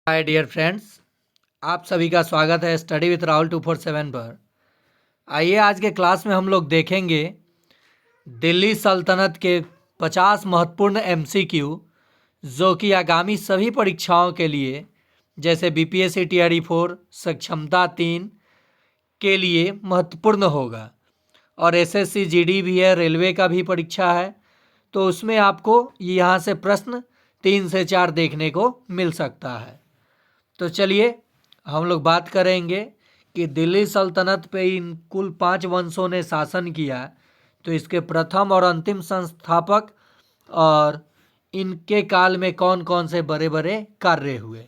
Hi dear friends, आप सभी का स्वागत है स्टडी विथ राहुल 247 पर। आइए आज के क्लास में हम लोग देखेंगे दिल्ली सल्तनत के 50 महत्वपूर्ण एमसीक्यू जो कि आगामी सभी परीक्षाओं के लिए जैसे बीपीएससी टीआरई 4 सक्षमता 3 के लिए महत्वपूर्ण होगा। और एसएससी जीडी भी है, रेलवे का भी परीक्षा है, तो उसमें आपको यहाँ से प्रश्न 3 से 4 देखने को मिल सकता है। तो चलिए हम लोग बात करेंगे कि दिल्ली सल्तनत पे इन कुल 5 वंशों ने शासन किया, तो इसके प्रथम और अंतिम संस्थापक और इनके काल में कौन कौन से बड़े बड़े कार्य हुए।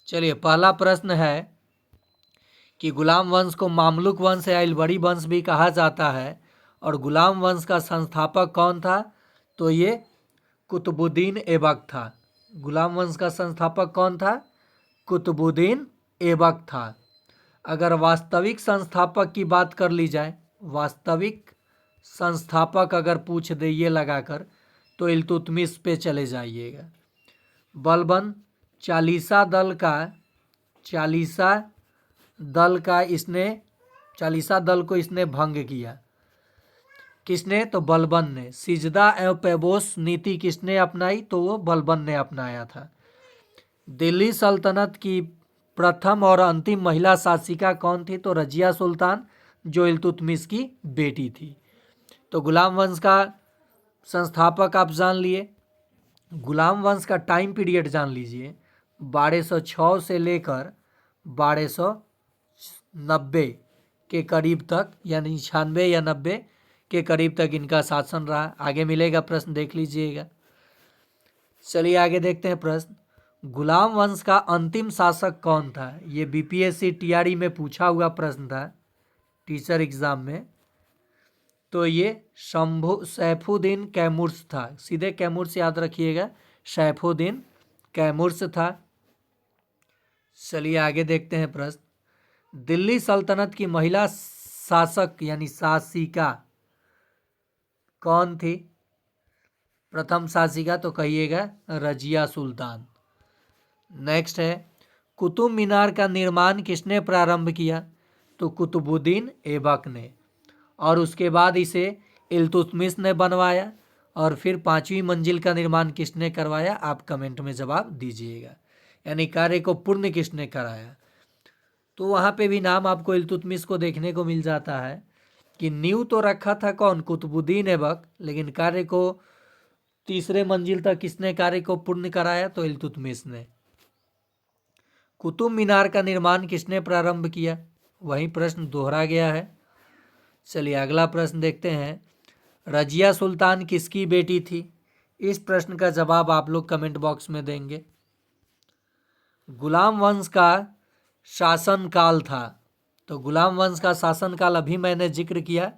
चलिए पहला प्रश्न है कि गुलाम वंश को मामलुक वंश या इलबड़ी वंश भी कहा जाता है और गुलाम वंश का संस्थापक कौन था, तो ये कुतुबुद्दीन ऐबक था। गुलाम वंश का संस्थापक कौन था? कुतुबुद्दीन ऐबक था। अगर वास्तविक संस्थापक की बात कर ली जाए, वास्तविक संस्थापक अगर पूछ दे ये लगाकर, तो इल्तुतमिश पे चले जाइएगा। बलबन चालीसा दल को इसने भंग किया। किसने? तो बलबन ने। सिजदा एवं पैबोस नीति किसने अपनाई? तो वो बलबन ने अपनाया था। दिल्ली सल्तनत की प्रथम और अंतिम महिला शासिका कौन थी? तो रजिया सुल्तान, जो इल्तुतमिश की बेटी थी। तो गुलाम वंश का संस्थापक आप जान लिए। गुलाम वंश का टाइम पीरियड जान लीजिए। 1206 से लेकर 1290 के करीब तक, यानी 96 या 90 के करीब तक इनका शासन रहा। आगे मिलेगा प्रश्न, देख लीजिएगा। चलिए आगे देखते हैं प्रश्न। गुलाम वंश का अंतिम शासक कौन था? ये बीपीएससी टीआरई में पूछा हुआ प्रश्न था, टीचर एग्जाम में। तो ये सैफुद्दीन कैमुर्स था। सीधे कैमुर्स याद रखिएगा, सैफुद्दीन कैमुर्स था। चलिए आगे देखते हैं प्रश्न। दिल्ली सल्तनत की महिला शासक यानी शासिका कौन थी? प्रथम शासिका तो कहिएगा रजिया सुल्तान। नेक्स्ट है, कुतुब मीनार का निर्माण किसने प्रारंभ किया? तो कुतुबुद्दीन ऐबक ने। और उसके बाद इसे इल्तुतमिश ने बनवाया। और फिर 5वीं मंजिल का निर्माण किसने करवाया? आप कमेंट में जवाब दीजिएगा। यानी कार्य को पूर्ण किसने कराया? तो वहाँ पे भी नाम आपको इल्तुतमिश को देखने को मिल जाता है कि नींव तो रखा था कौन? कुतुबुद्दीन ऐबक, लेकिन कार्य को 3रे मंजिल तक किसने कार्य को पूर्ण कराया? तो इल्तुतमिश ने। कुतुब मीनार का निर्माण किसने प्रारंभ किया? वही प्रश्न दोहरा गया है। चलिए अगला प्रश्न देखते हैं। रजिया सुल्तान किसकी बेटी थी? इस प्रश्न का जवाब आप लोग कमेंट बॉक्स में देंगे। गुलाम वंश का शासनकाल था। तो गुलाम वंश का शासनकाल अभी मैंने जिक्र किया,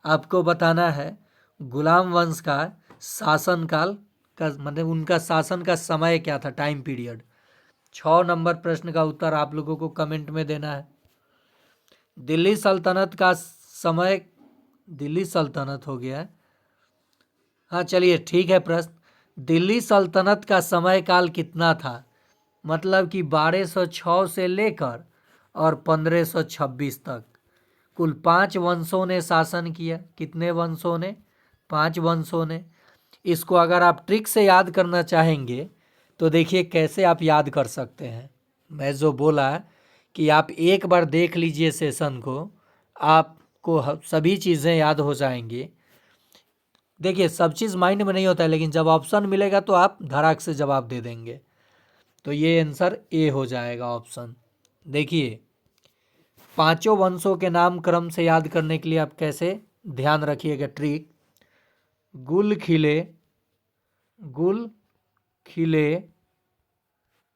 आपको बताना है गुलाम वंश का शासनकाल का मतलब उनका शासन का समय क्या था, टाइम पीरियड। 6 नंबर प्रश्न का उत्तर आप लोगों को कमेंट में देना है। दिल्ली सल्तनत का समय, दिल्ली सल्तनत हो गया, हाँ चलिए ठीक है। प्रश्न, दिल्ली सल्तनत का समय काल कितना था? मतलब कि 1206 से लेकर और 1526 तक कुल 5 वंशों ने शासन किया। कितने वंशों ने? 5 वंशों ने। इसको अगर आप ट्रिक से याद करना चाहेंगे तो देखिए कैसे आप याद कर सकते हैं। मैं जो बोला कि आप एक बार देख लीजिए सेशन को, आपको सभी चीज़ें याद हो जाएंगी। देखिए सब चीज़ माइंड में नहीं होता है, लेकिन जब ऑप्शन मिलेगा तो आप धड़ाक से जवाब दे देंगे। तो ये आंसर ए हो जाएगा ऑप्शन। देखिए 5 वंशों के नाम क्रम से याद करने के लिए आप कैसे ध्यान रखिएगा ट्रिक। गुल खिले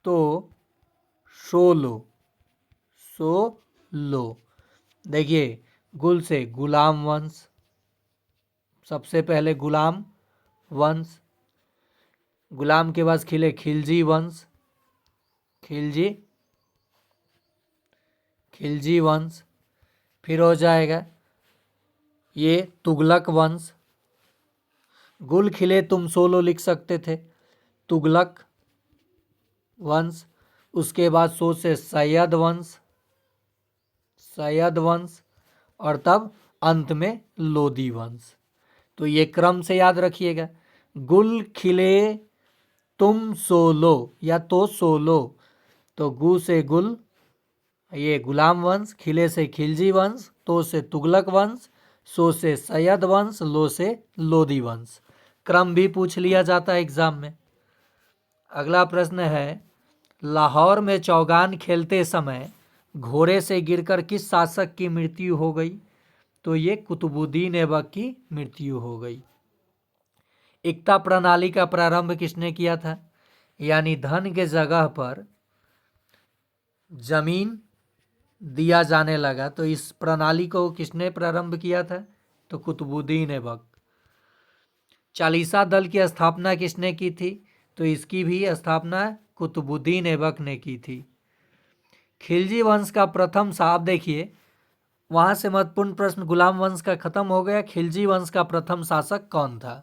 तो सोलो। देखिए गुल से गुलाम वंश, सबसे पहले गुलाम वंश। गुलाम के बाद खिले खिलजी वंश, खिलजी वंश। फिर हो जाएगा ये तुगलक वंश। गुल खिले तुम सोलो लिख सकते थे, तुगलक वंश। उसके बाद सो से सैयद वंश और तब अंत में लोदी वंश। तो ये क्रम से याद रखिएगा। गुल खिले तुम सोलो या तो सोलो, तो गु से गुल ये गुलाम वंश, खिले से खिलजी वंश, तो से तुगलक वंश, सो से सैयद वंश, लो से लोदी वंश। क्रम भी पूछ लिया जाता है एग्जाम में। अगला प्रश्न है, लाहौर में चौगान खेलते समय घोड़े से गिरकर किस शासक की मृत्यु हो गई? तो ये कुतुबुद्दीन ऐबक की मृत्यु हो गई। इक्ता प्रणाली का प्रारंभ किसने किया था? यानी धन के जगह पर जमीन दिया जाने लगा, तो इस प्रणाली को किसने प्रारंभ किया था? तो कुतुबुद्दीन ऐबक। चालीसा दल की स्थापना किसने की थी? तो इसकी भी स्थापना कुतुबुद्दीन ऐबक ने की थी। खिलजी वंश का प्रथम शासक, देखिए वहां से महत्वपूर्ण प्रश्न, गुलाम वंश का खत्म हो गया। खिलजी वंश का प्रथम शासक कौन था?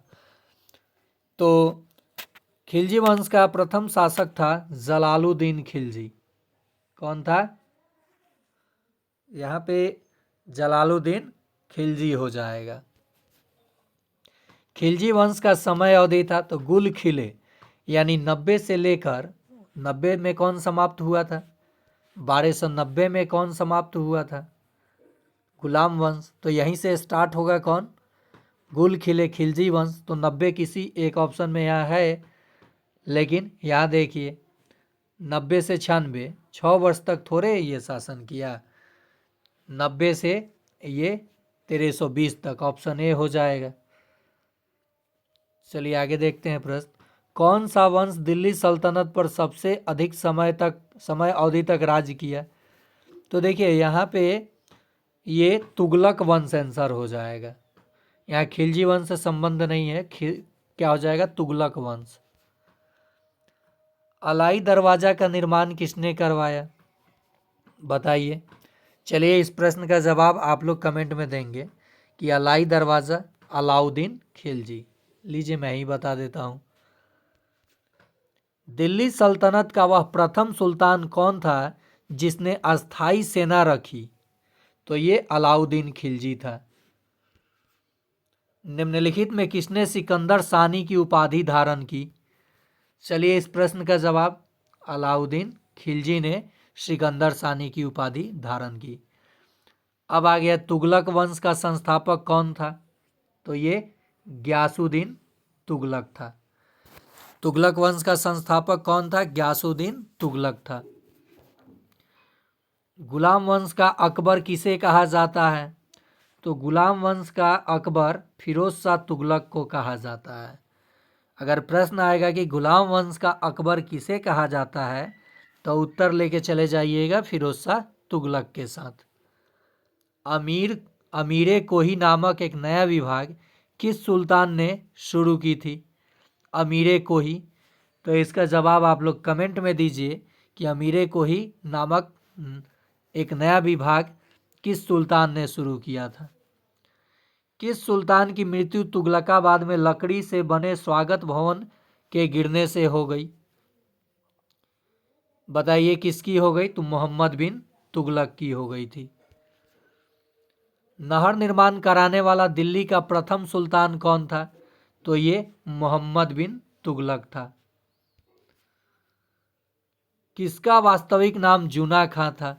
तो खिलजी वंश का प्रथम शासक था जलालुद्दीन खिलजी। कौन था? यहाँ पे जलालुद्दीन खिलजी हो जाएगा। खिलजी वंश का समय अवधि था तो गुल खिले, यानी 90 से लेकर 90 में कौन समाप्त हुआ था? 1290 में कौन समाप्त हुआ था? गुलाम वंश। तो यहीं से स्टार्ट होगा कौन? गुल खिले खिलजी वंश। तो 90 किसी एक ऑप्शन में यहाँ है, लेकिन यहाँ देखिए 90 से 96, 6 वर्ष तक थोड़े ये शासन किया। 90 से ये 1320 तक, ऑप्शन ए हो जाएगा। चलिए आगे देखते हैं प्रश्न। कौन सा वंश दिल्ली सल्तनत पर सबसे अधिक समय अवधि तक राज किया? तो देखिए यहाँ पे ये तुगलक वंश आंसर हो जाएगा। यहाँ खिलजी वंश से संबंध नहीं है, क्या हो जाएगा? तुगलक वंश। अलाई दरवाजा का निर्माण किसने करवाया? बताइए। चलिए इस प्रश्न का जवाब आप लोग कमेंट में देंगे कि अलाई दरवाजा अलाउद्दीन खिलजी। लीजिए मैं ही बता देता हूं। दिल्ली सल्तनत का वह प्रथम सुल्तान कौन था जिसने अस्थाई सेना रखी? तो ये अलाउद्दीन खिलजी था। निम्नलिखित में किसने सिकंदर सानी की उपाधि धारण की? चलिए इस प्रश्न का जवाब, अलाउद्दीन खिलजी ने सिकंदर सानी की उपाधि धारण की। अब आ गया तुगलक वंश का संस्थापक कौन था? तो ये ग्यासुद्दीन तुगलक था। तुगलक वंश का संस्थापक कौन था? ग्यासुद्दीन तुगलक था। गुलाम वंश का अकबर किसे कहा जाता है? तो गुलाम वंश का अकबर फिरोज शाह तुगलक को कहा जाता है। अगर प्रश्न आएगा कि गुलाम वंश का अकबर किसे कहा जाता है, तो उत्तर लेके चले जाइएगा फिरोज शाह तुगलक के साथ। अमीरे कोही नामक एक नया विभाग किस सुल्तान ने शुरू की थी? अमीरे कोही। तो इसका जवाब आप लोग कमेंट में दीजिए कि अमीरे कोही नामक एक नया विभाग किस सुल्तान ने शुरू किया था। किस सुल्तान की मृत्यु तुगलकाबाद में लकड़ी से बने स्वागत भवन के गिरने से हो गई? बताइए किसकी हो गई? तो मोहम्मद बिन तुगलक की हो गई थी। नहर निर्माण कराने वाला दिल्ली का प्रथम सुल्तान कौन था? तो ये मोहम्मद बिन तुगलक था। किसका वास्तविक नाम जूना खां था?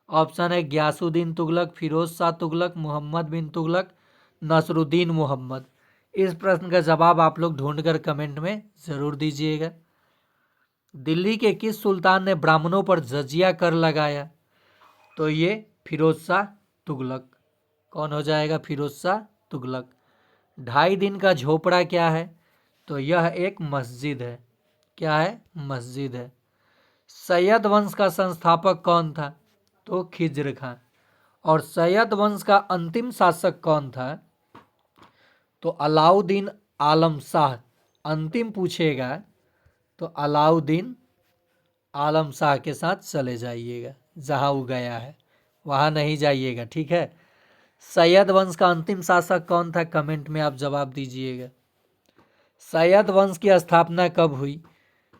ऑप्शन है ग्यासुद्दीन तुगलक, फिरोज शाह तुगलक, मोहम्मद बिन तुगलक, नसरुद्दीन मोहम्मद। इस प्रश्न का जवाब आप लोग ढूंढकर कमेंट में जरूर दीजिएगा। दिल्ली के किस सुल्तान ने ब्राह्मणों पर जजिया कर लगाया? तो ये फिरोज शाह तुगलक। कौन हो जाएगा? फिरोज शाह तुगलक। 2.5 दिन का झोपड़ा क्या है? तो यह एक मस्जिद है। क्या है? मस्जिद है। सैयद वंश का संस्थापक कौन था? तो खिज्र खां। और सैयद वंश का अंतिम शासक कौन था? तो अलाउद्दीन आलम शाह। अंतिम पूछेगा तो अलाउद्दीन आलम शाह के साथ चले जाइएगा, जहां वो गया है वहां नहीं जाइएगा, ठीक है। सैयद वंश का अंतिम शासक कौन था? कमेंट में आप जवाब दीजिएगा। सैयद वंश की स्थापना कब हुई?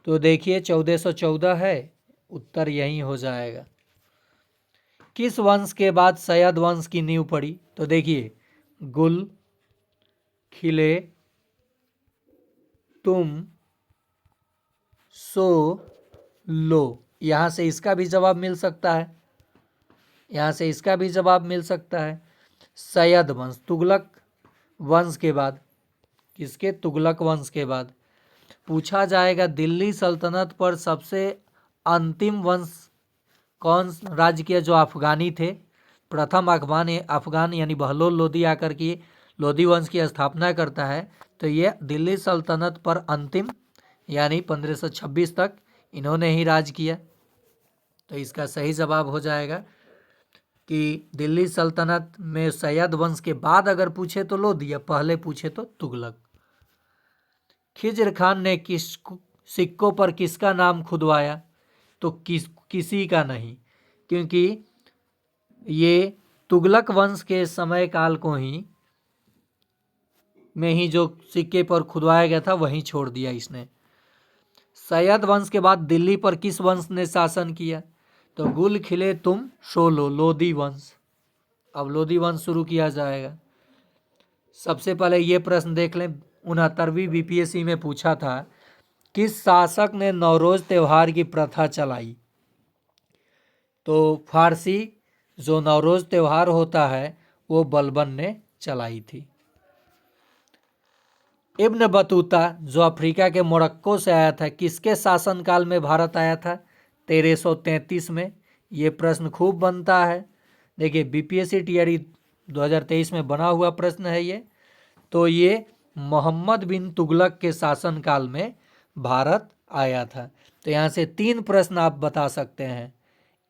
तो देखिए 1414 है उत्तर यही हो जाएगा। किस वंश के बाद सय्यद वंश की नींव पड़ी? तो देखिए, गुल खिले तुम सो लो, यहाँ से इसका भी जवाब मिल सकता है, यहाँ से इसका भी जवाब मिल सकता है। सय्यद वंश तुगलक वंश के बाद, किसके? तुगलक वंश के बाद। पूछा जाएगा दिल्ली सल्तनत पर सबसे अंतिम वंश कौन राज्य के? जो अफगानी थे। प्रथम अफगान यानी बहलोल लोदी आकर के लोदी वंश की स्थापना करता है। तो ये दिल्ली सल्तनत पर अंतिम यानी 1526 तक इन्होंने ही राज किया। तो इसका सही जवाब हो जाएगा कि दिल्ली सल्तनत में सय्यद वंश के बाद अगर पूछे तो लोदी, पहले पूछे तो तुगलक। खिज्र खान ने किस सिक्कों पर किसका नाम खुदवाया? तो किसी का नहीं, क्योंकि ये तुगलक वंश के समय काल को ही में ही जो सिक्के पर खुदवाया गया था वहीं छोड़ दिया इसने। सय्यद वंश के बाद दिल्ली पर किस वंश ने शासन किया? तो गुल खिले तुम सो लो, लोदी वंश। अब लोदी वंश शुरू किया जाएगा। सबसे पहले ये प्रश्न देख लें, 69वीं बीपीएससी में पूछा था, किस शासक ने नवरोज त्योहार की प्रथा चलाई? तो फारसी जो नवरोज त्योहार होता है वो बलबन ने चलाई थी। इब्न बतूता जो अफ्रीका के मोरक्को से आया था, किसके शासनकाल में भारत आया था? 1333 में। ये प्रश्न खूब बनता है। देखिए, बीपीएससी टीआरई 2023 में बना हुआ प्रश्न है ये। तो ये मोहम्मद बिन तुगलक के शासनकाल में भारत आया था। तो यहाँ से 3 प्रश्न आप बता सकते हैं।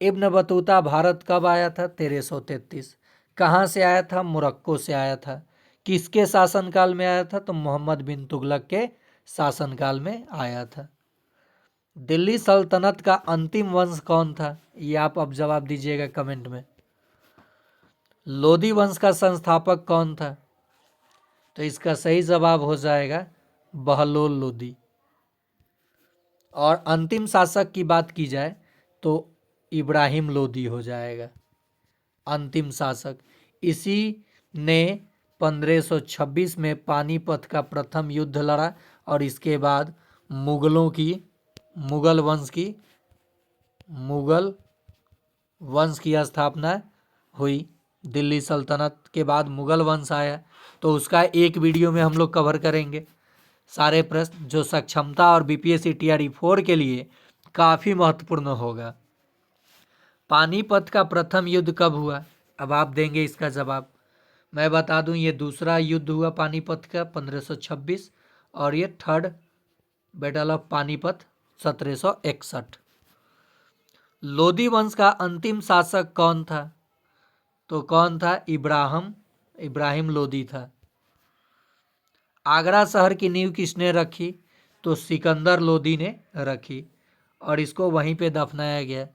इब्न बतूता भारत कब आया था? 1333। कहाँ से आया था? मोरक्को से आया था। किसके शासनकाल में आया था? तो मोहम्मद बिन तुगलक के शासनकाल में आया था। दिल्ली सल्तनत का अंतिम वंश कौन था? ये आप अब जवाब दीजिएगा कमेंट में। लोदी वंश का संस्थापक कौन था? तो इसका सही जवाब हो जाएगा बहलोल लोदी। और अंतिम शासक की बात की जाए तो इब्राहिम लोदी हो जाएगा अंतिम शासक। इसी ने 1526 में पानीपत का प्रथम युद्ध लड़ा और इसके बाद मुगल वंश की स्थापना हुई। दिल्ली सल्तनत के बाद मुगल वंश आया, तो उसका एक वीडियो में हम लोग कवर करेंगे सारे प्रश्न, जो सक्षमता और बीपीएससी टीआरई 4 के लिए काफ़ी महत्वपूर्ण होगा। पानीपत का प्रथम युद्ध कब हुआ? अब आप देंगे इसका जवाब। मैं बता दूं, ये दूसरा युद्ध हुआ पानीपत का 1526 और ये third battle of Panipat 1761। Lodi वंश का अंतिम शासक कौन था? तो कौन था? इब्राहिम लोदी था। आगरा शहर की नींव किसने रखी? तो सिकंदर लोदी ने रखी और इसको वहीं पे दफनाया गया।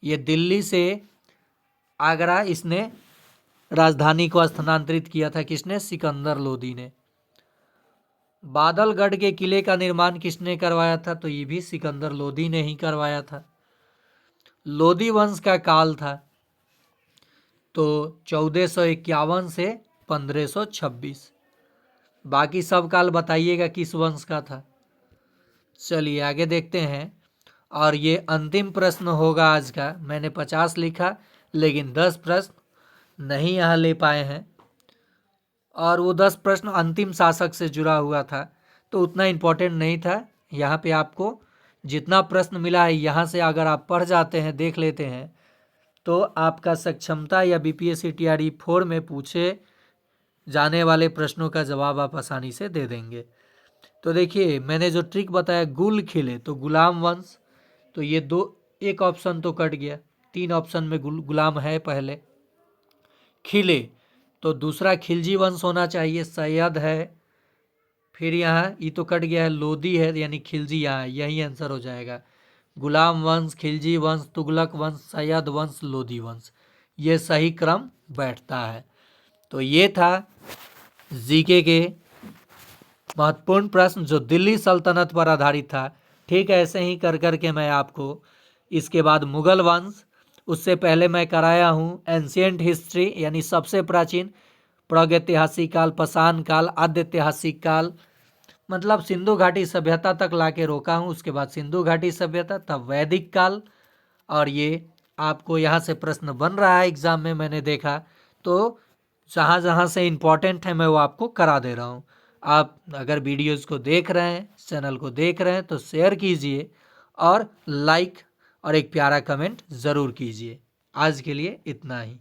ये दिल्ली से आगरा इसने राजधानी को स्थानांतरित किया था। किसने? सिकंदर लोदी ने। बादलगढ़ के किले का निर्माण किसने करवाया था? तो ये भी सिकंदर लोदी ने ही करवाया था। लोदी वंश का काल था तो 1451 से 1526। बाकी सब काल बताइएगा किस वंश का था। चलिए आगे देखते हैं। और ये अंतिम प्रश्न होगा आज का। मैंने 50 लिखा लेकिन 10 प्रश्न नहीं यहाँ ले पाए हैं, और वो 10 प्रश्न अंतिम शासक से जुड़ा हुआ था तो उतना इम्पोर्टेंट नहीं था। यहाँ पे आपको जितना प्रश्न मिला है यहाँ से अगर आप पढ़ जाते हैं, देख लेते हैं, तो आपका सक्षमता या बीपीएससी टीआरई 4 में पूछे जाने वाले प्रश्नों का जवाब आप आसानी से दे देंगे। तो देखिए, मैंने जो ट्रिक बताया, गुल खिले तो गुलाम वंश, तो ये एक ऑप्शन तो कट गया। 3 ऑप्शन में गुलाम है पहले। खिले तो दूसरा खिलजी वंश होना चाहिए, सैयद है। फिर यहाँ ये तो कट गया है, लोदी है, यानी खिलजी यहाँ है, यही आंसर हो जाएगा। गुलाम वंश, खिलजी वंश, तुगलक वंश, सैयद वंश, लोदी वंश, ये सही क्रम बैठता है। तो ये था जीके के महत्वपूर्ण प्रश्न जो दिल्ली सल्तनत पर आधारित था। ठीक ऐसे ही कर करके मैं आपको इसके बाद मुगल वंश, उससे पहले मैं कराया हूँ एंशियंट हिस्ट्री यानी सबसे प्राचीन, प्रागैतिहासिक काल, पाषाण काल, आद्य ऐतिहासिक काल, मतलब सिंधु घाटी सभ्यता तक लाके रोका हूँ। उसके बाद सिंधु घाटी सभ्यता, तब वैदिक काल। और ये आपको यहाँ से प्रश्न बन रहा है एग्जाम में, मैंने देखा, तो जहाँ जहाँ से इम्पोर्टेंट है मैं वो आपको करा दे रहा हूँ। आप अगर वीडियोज़ को देख रहे हैं, चैनल को देख रहे हैं, तो शेयर कीजिए और लाइक और एक प्यारा कमेंट ज़रूर कीजिए। आज के लिए इतना ही।